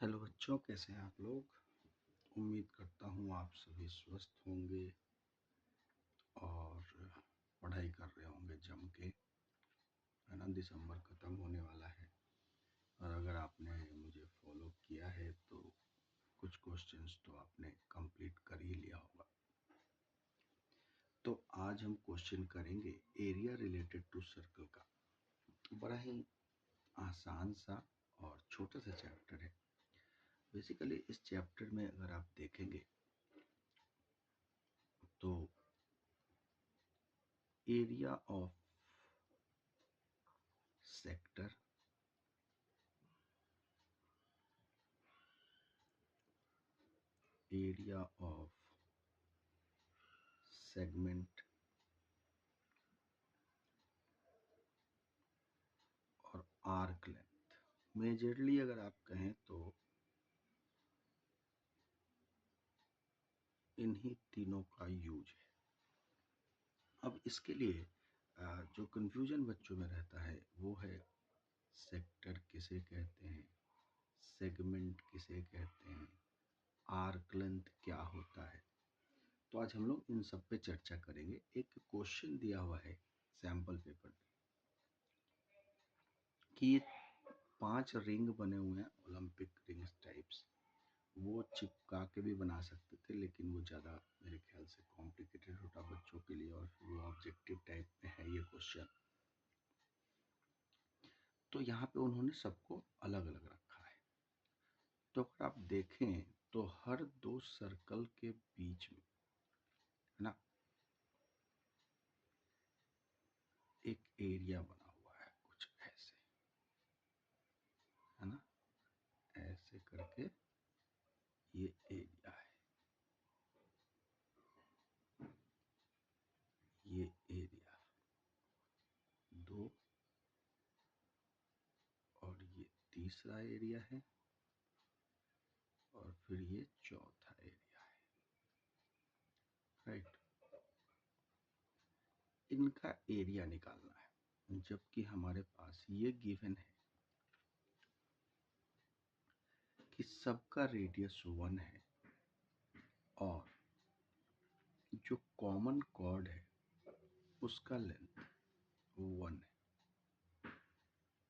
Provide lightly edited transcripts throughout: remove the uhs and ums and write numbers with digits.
Hello बच्चों, कैसे हैं आप लोग। उम्मीद करता हूँ आप सभी स्वस्थ होंगे और पढ़ाई कर रहे होंगे जम के, है ना। दिसंबर ख़त्म होने वाला है और अगर आपने मुझे फॉलो किया है तो कुछ क्वेश्चंस तो आपने कंप्लीट कर ही लिया होगा। तो आज हम क्वेश्चन करेंगे एरिया रिलेटेड टू सर्कल का। बड़ा ही आसान सा और छोटा सा चैप्टर है। बेसिकली इस चैप्टर में अगर आप देखेंगे तो area of sector, area of segment और आर्क लेंथ, मेजरली अगर आप कहें तो इन्हीं तीनों का यूज है। अब इसके लिए जो कंफ्यूजन बच्चों में रहता है वो है सेक्टर किसे कहते हैं, सेगमेंट किसे कहते हैं, आर्क लेंथ क्या होता है। तो आज हम लोग इन सब पे चर्चा करेंगे। एक क्वेश्चन दिया हुआ है सैंपल पेपर पे कि ये 5 रिंग बने हुए हैं, ओलंपिक रिंग्स टाइप्स। वो चिपका के भी बना सकते थे लेकिन वो ज़्यादा मेरे ख्याल से कॉम्प्लिकेटेड होता बच्चों के लिए, और वो ऑब्जेक्टिव टाइप में है ये क्वेश्चन। तो यहाँ पे उन्होंने सबको अलग अलग रखा है। तो अगर आप देखें तो हर 2 सर्कल के बीच में, है ना, एक एरिया बना हुआ है कुछ ऐसे, है ना, ऐसे करके ये एरिया है, ये एरिया 2 और ये तीसरा एरिया है और फिर ये चौथा एरिया है, राइट। इनका एरिया निकालना है, जबकि हमारे पास ये गिवन है कि सबका रेडियस 1 है और जो कॉमन कॉर्ड है उसका लेंथ 1 है।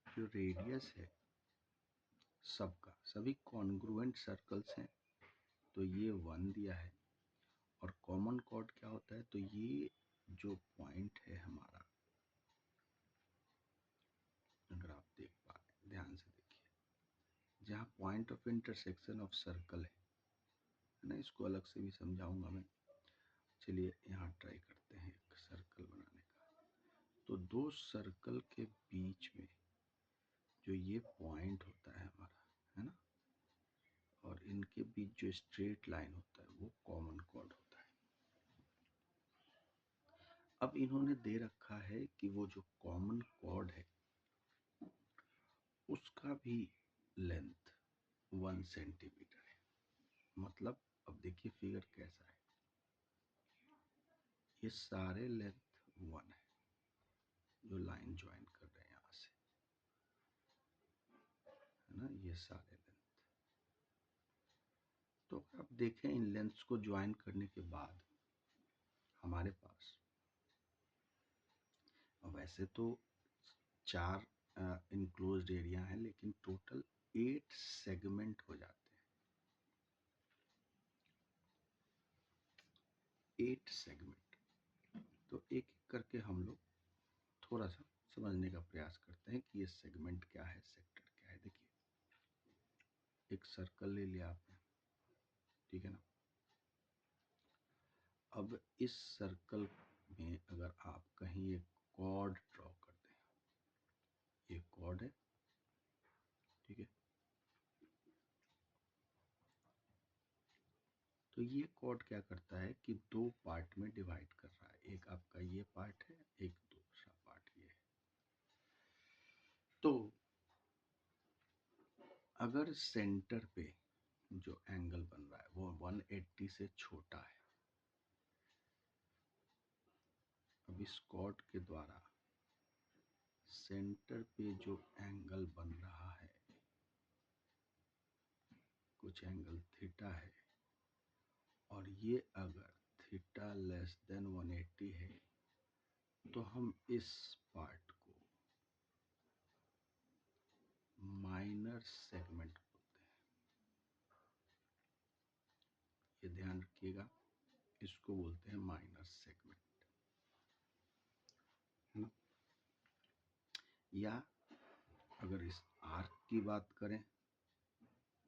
जो रेडियस है सबका, सभी कॉन्ग्रुएंट सर्कल्स हैं तो ये 1 दिया है। और कॉमन कॉर्ड क्या होता है, तो ये जो पॉइंट है हमारा, अगर आप देख पा रहे हैं ध्यान से देखिए, जहाँ point of intersection of circle है ना, इसको अलग से भी समझाऊंगा मैं। चलिए यहाँ ट्राई करते हैं एक सर्कल बनाने का। तो 2 सर्कल के बीच में जो ये पॉइंट होता है हमारा, है ना, और इनके बीच जो स्ट्रेट लाइन होता है वो कॉमन कॉर्ड होता है। अब इन्होंने दे रखा है कि वो जो कॉमन कॉर्ड है उसका भी लेंथ 1 सेंटीमीटर है। मतलब अब देखिए फिगर कैसा है, ये सारे लेंथ 1 है जो लाइन ज्वाइन कर रहे हैं यहाँ से, है ना, ये सारे लेंथ। तो आप देखें इन लेंथ्स को ज्वाइन करने के बाद हमारे पास, वैसे तो 4 इनक्लोज्ड एरिया है लेकिन टोटल 8 सेगमेंट हो जाते हैं। 8 सेगमेंट। तो एक एक करके हम लोग थोड़ा सा समझने का प्रयास करते हैं कि ये सेगमेंट क्या है, सेक्टर क्या है। देखिए एक सर्कल ले लिया आपने, ठीक है ना। अब इस सर्कल में अगर आप कहीं एक कॉर्ड ड्रॉ कर दें, ये कॉर्ड है, ठीक है। तो ये कॉर्ड क्या करता है कि 2 पार्ट में डिवाइड कर रहा है। एक आपका ये पार्ट है, एक दूसरा पार्ट ये है। तो अगर सेंटर पे जो एंगल बन रहा है वो 180 से छोटा है, अब इस कॉर्ड के द्वारा सेंटर पे जो एंगल बन रहा है कुछ एंगल थीटा है और ये अगर थीटा लेस देन 180 है तो हम इस पार्ट को माइनर सेगमेंट बोलते हैं। ये ध्यान रखिएगा, इसको बोलते हैं माइनर सेगमेंट, है ना। या अगर इस आर्क की बात करें,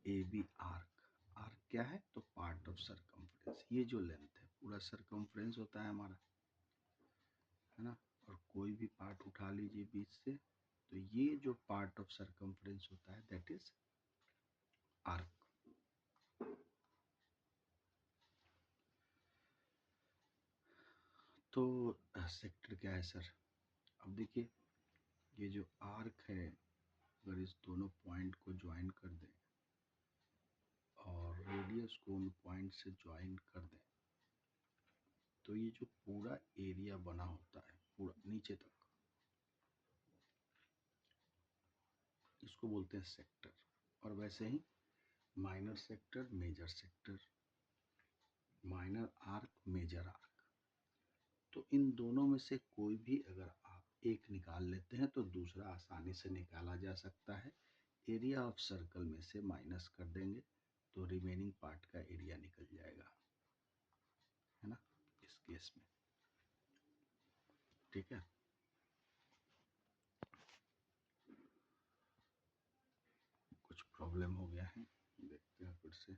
ए बी आर्क, आर्क क्या है तो पार्ट ऑफ सरकमफ्रेंस, ये जो लेंथ है पूरा सरकमफ्रेंस होता है हमारा, है ना। और कोई भी पार्ट उठा लीजिए बीच से, तो ये जो पार्ट ऑफ सरकमफ्रेंस होता है दैट इज आर्क। तो सेक्टर क्या है सर? अब देखिए, ये जो आर्क है अगर इस दोनों पॉइंट को ज्वाइन कर दें और रेडियस को उन पॉइंट से ज्वाइन कर दें तो ये जो पूरा एरिया बना होता है पूरा नीचे तक, इसको बोलते हैं सेक्टर। और वैसे ही minor sector, major sector, minor arc, major arc, तो इन दोनों में से कोई भी अगर आप एक निकाल लेते हैं तो दूसरा आसानी से निकाला जा सकता है। एरिया ऑफ सर्कल में से माइनस कर देंगे तो रिमेनिंग पार्ट का एरिया निकल जाएगा, है ना, इस केस में। ठीक है, कुछ प्रॉब्लम हो गया है, देखते हैं फिर से।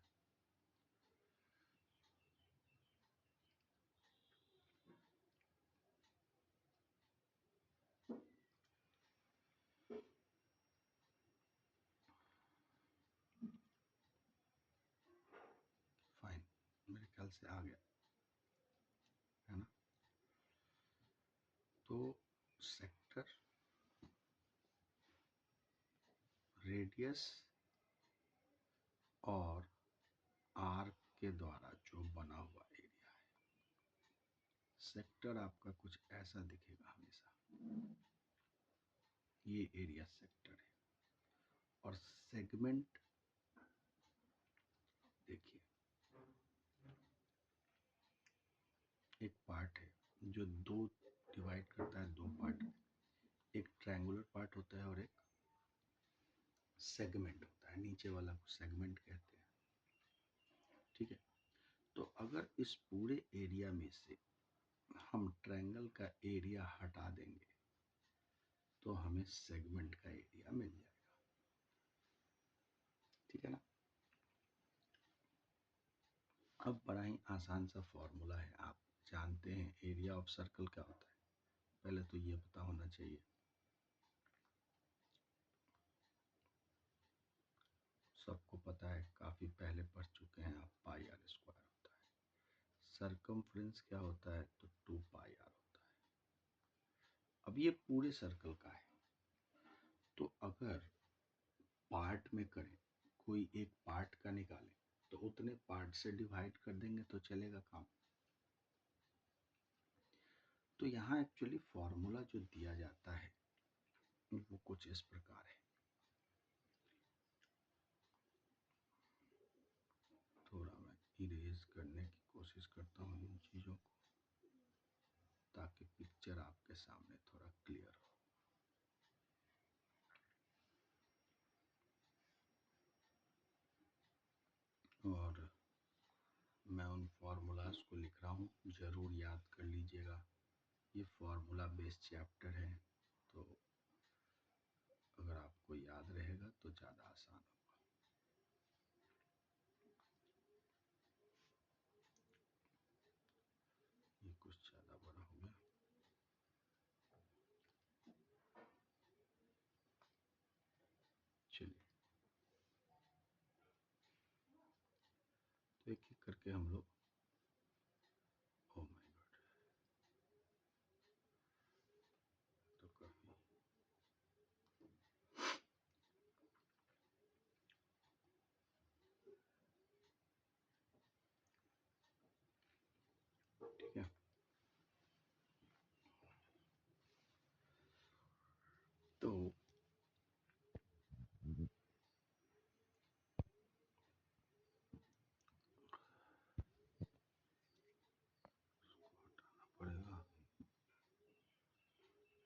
फाइन, मेरे ख्याल से आ गया, है ना। तो सेक्टर, रेडियस और आर्क के द्वारा जो बना हुआ एरिया है, सेक्टर आपका कुछ ऐसा दिखेगा हमेशा, ये एरिया सेक्टर है। और सेगमेंट देखिए, एक पार्ट है जो दो डिवाइड करता है, दो पार्ट में, एक ट्रायंगुलर पार्ट होता है और एक सेगमेंट होता है, नीचे वाला को सेगमेंट कहते हैं। ठीक है, तो अगर इस पूरे एरिया में से हम ट्रायंगल का एरिया हटा देंगे तो हमें सेगमेंट का एरिया मिल जाएगा। ठीक है ना। अब बड़ा ही आसान सा फॉर्मूला है, आप जानते हैं एरिया ऑफ सर्कल क्या होता है, पहले तो ये पता होना चाहिए। सबको पता है, काफी पहले पढ़ चुके हैं आप, पाई आर स्क्वायर होता है। सरकमफ्रेंस क्या होता है तो 2 पाई आर होता है। अब ये पूरे सर्कल का है, तो अगर पार्ट में करें, कोई एक पार्ट का निकालें तो उतने पार्ट से डिवाइड कर देंगे तो चलेगा काम। तो यहाँ एक्चुअली फॉर्मूला जो दिया जाता है वो कुछ इस प्रकार है। थोड़ा मैं इरेज करने की कोशिश करता हूँ इन चीज़ों को, ताकि पिक्चर आपके सामने थोड़ा क्लियर हो। और मैं उन फार्मूलाज को लिख रहा हूँ, ज़रूर याद कर लीजिएगा। ये फार्मूला बेस्ड चैप्टर है, तो अगर आपको याद रहेगा तो ज़्यादा आसान होगा। ये कुछ ज़्यादा बड़ा हो गया, चलिए। तो एक एक करके हम लोग, ओ माय गॉड, तो काफ़ी ठीक है। तो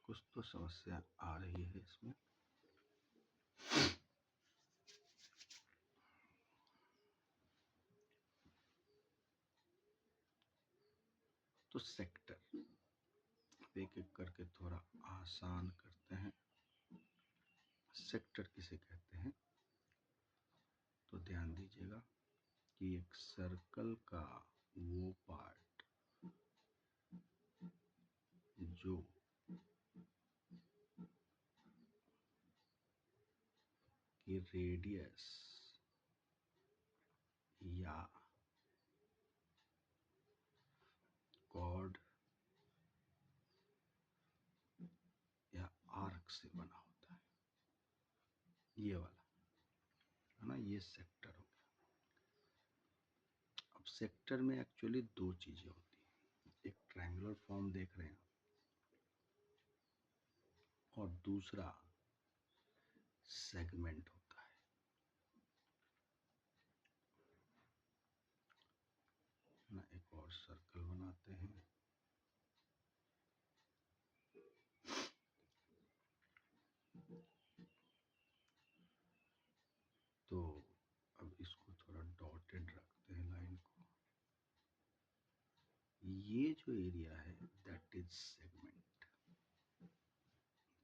कुछ तो समस्या आ रही है इसमें। तो सेक्टर एक एक करके थोड़ा आसान करते हैं। सेक्टर किसे कहते हैं तो ध्यान दीजिएगा कि एक सर्कल का वो पार्ट जो कि रेडियस या कॉर्ड या आर्क से बना होता है, ये वाला है ना, ये सेक्टर हो गया। अब सेक्टर में एक्चुअली दो चीजें होती हैं, एक ट्रायंगुलर फॉर्म देख रहे हैं और दूसरा सेगमेंट होता है ना। एक और सर्कल बनाते हैं। तो अब इसको थोड़ा डॉटेड रखते हैं लाइन को। ये जो एरिया है दैट इज सेगमेंट,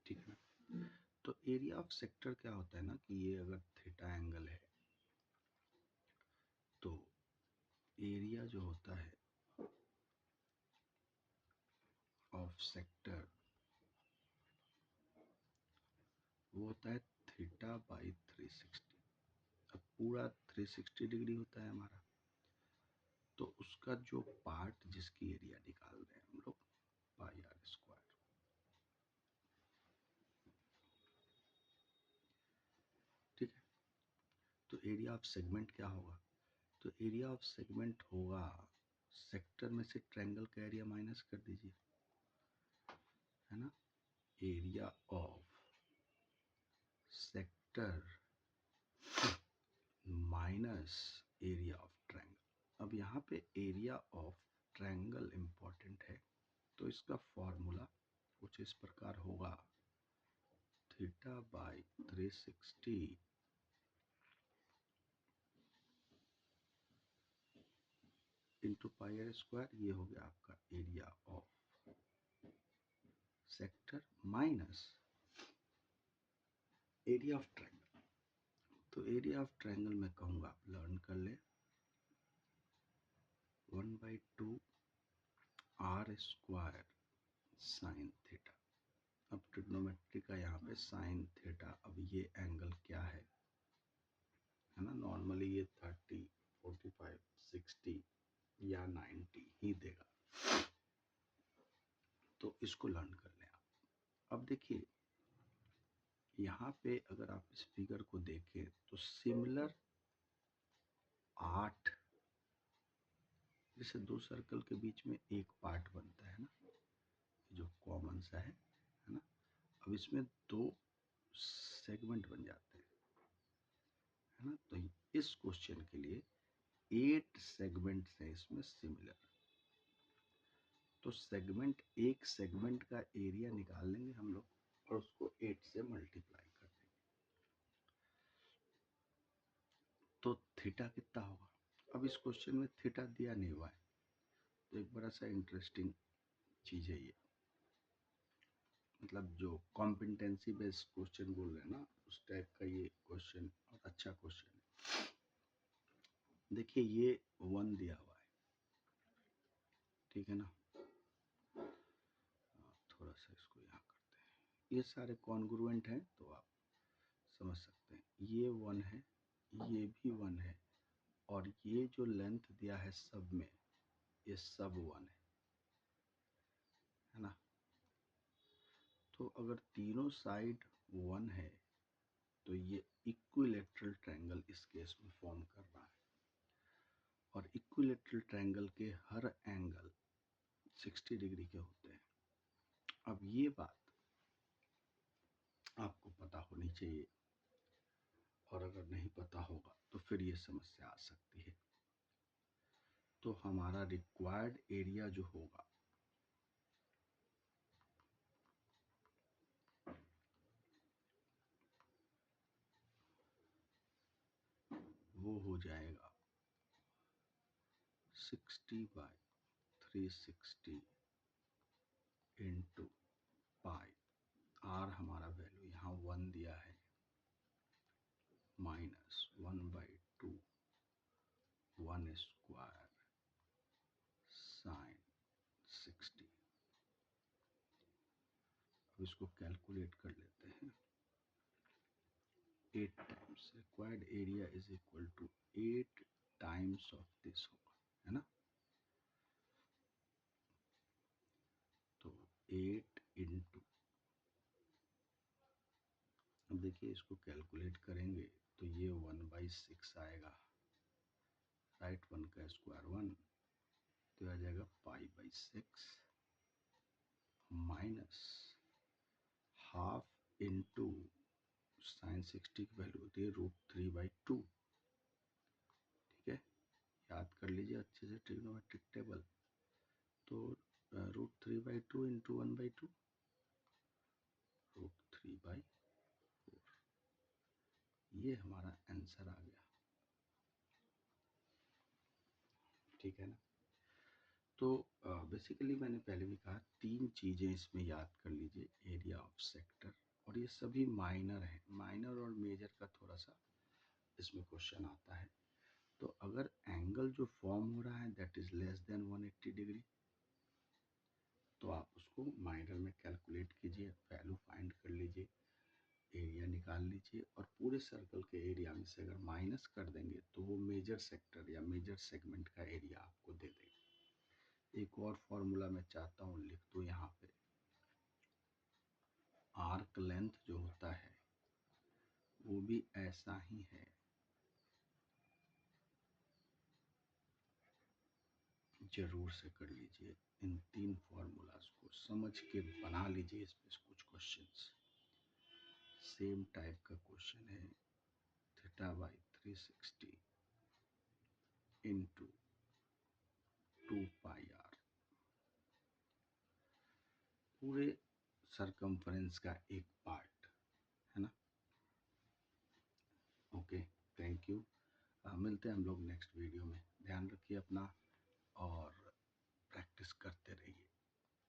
ठीक है ना। तो एरिया ऑफ सेक्टर क्या होता है ना कि ये अगर थीटा एंगल है तो एरिया जो होता है ऑफ सेक्टर वो होता है थीटा बाई 360। अब पूरा 360 डिग्री होता है हमारा, तो उसका जो पार्ट जिसकी एरिया निकाल रहे हैं हम लोग पाई आर स्क्वायर। ठीक है, तो एरिया ऑफ सेगमेंट क्या होगा, तो एरिया ऑफ सेगमेंट होगा सेक्टर में से ट्रायंगल का एरिया माइनस कर दीजिए, है ना। Area of sector minus area of triangle. अब यहाँ पे एरिया ऑफ ट्रायंगल इंपॉर्टेंट है, तो इसका फॉर्मूला कुछ इस प्रकार होगा, theta by 360 into pi r square. ये हो गया आपका area of sector minus area of triangle. तो एरिया ऑफ ट्रायंगल में कहूँगा आप लर्न कर ले 1/2 आर स्क्वायर साइन थीटा। अब ट्रिग्नोमेट्री का यहाँ पे साइन थीटा, अब ये एंगल क्या है ना, नॉर्मली ये 30, 45, 60 या 90 ही देगा, तो इसको लर्न कर लें आप। अब देखिए यहाँ पे अगर आप इस फिगर को देखें तो सिमिलर 8, जैसे दो सर्कल के बीच में एक पार्ट बनता है ना, जो कॉमन सा है ना। अब इसमें दो सेगमेंट बन जाते हैं, है ना। तो इस क्वेश्चन के लिए 8 सेगमेंट हैं इसमें सिमिलर, तो सेगमेंट, एक सेगमेंट का एरिया निकाल लेंगे हम लोग और उसको 8 से मल्टीप्लाई कर देंगे, तो थीटा कितना होगा। अब इस क्वेश्चन में थीटा दिया नहीं हुआ है, तो एक बड़ा सा इंटरेस्टिंग चीज़ है ये, मतलब जो कॉम्पिटेंसी बेस्ड क्वेश्चन बोल रहे हैं ना उस टाइप का ये क्वेश्चन, और अच्छा क्वेश्चन है। देखिए ये 1 दिया हुआ है, ठीक है ना। थोड़ा सा इसको यहाँ करते हैं, ये सारे कॉन्ग्रुएंट हैं तो आप समझ सकते हैं। ये 1 है, ये भी 1 है, और ये जो लेंथ दिया है सब में ये सब 1 है ना। तो अगर तीनों साइड 1 है तो ये इक्विलैटरल ट्रायंगल इस केस में फॉर्म कर रहा है, और इक्विलैटरल ट्रायंगल के हर एंगल 60 डिग्री के होते हैं। अब ये बात आपको पता होनी चाहिए, और अगर नहीं पता होगा तो फिर ये समस्या आ सकती है। तो हमारा रिक्वायर्ड एरिया जो होगा वो हो जाएगा 60/360 इंटू पाई। आर हमारा वैल्यू यहाँ 1 दिया है, -1/2 1 स्क्वायर साइन 60। अब इसको कैलकुलेट कर लेते हैं। 8 times required area is equal to 8 times of this होगा, है ना। तो 8 इंटू, अब देखिए इसको कैलकुलेट करेंगे तो ये 1/6 आएगा, राइट। 1 का स्क्वायर 1, तो आ जाएगा π/6 माइनस हाफ इंटू साइन 60 की वैल्यू होती है √3/2। ठीक है, याद कर लीजिए अच्छे से ट्रिग्नोमेट्रिक टेबल। तो √3/2 इंटू 1/2, √3/4, ये हमारा आंसर आ गया। ठीक है ना। तो बेसिकली मैंने पहले भी कहा 3 चीज़ें इसमें याद कर लीजिए, एरिया ऑफ सेक्टर, और ये सभी माइनर हैं। माइनर और मेजर का थोड़ा सा इसमें क्वेश्चन आता है। तो अगर एंगल जो फॉर्म हो रहा है that is less than 180 degree, तो आप उसको माइनर में कैलकुलेट कीजिए, वैल्यू फाइंड कर लीजिए, एरिया निकाल लीजिए, और पूरे सर्कल के एरिया में से अगर माइनस कर देंगे तो वो मेजर सेक्टर या मेजर सेगमेंट का एरिया आपको दे देगा। एक और फॉर्मूला मैं चाहता हूँ लिख दूँ यहाँ पे। आर्क लेंथ जो होता है वो भी ऐसा ही है, जरूर से कर लीजिए। इन 3 फॉर्मूलाज को समझ के बना लीजिए। इसमें कुछ क्वेश्चंस सेम टाइप का क्वेश्चन है, θ/360 इंटू 2πr, पूरे सरकमफ्रेंस का एक पार्ट, है ना। Okay, thank you. मिलते हैं हम लोग नेक्स्ट वीडियो में। ध्यान रखिए अपना और प्रैक्टिस करते रहिए।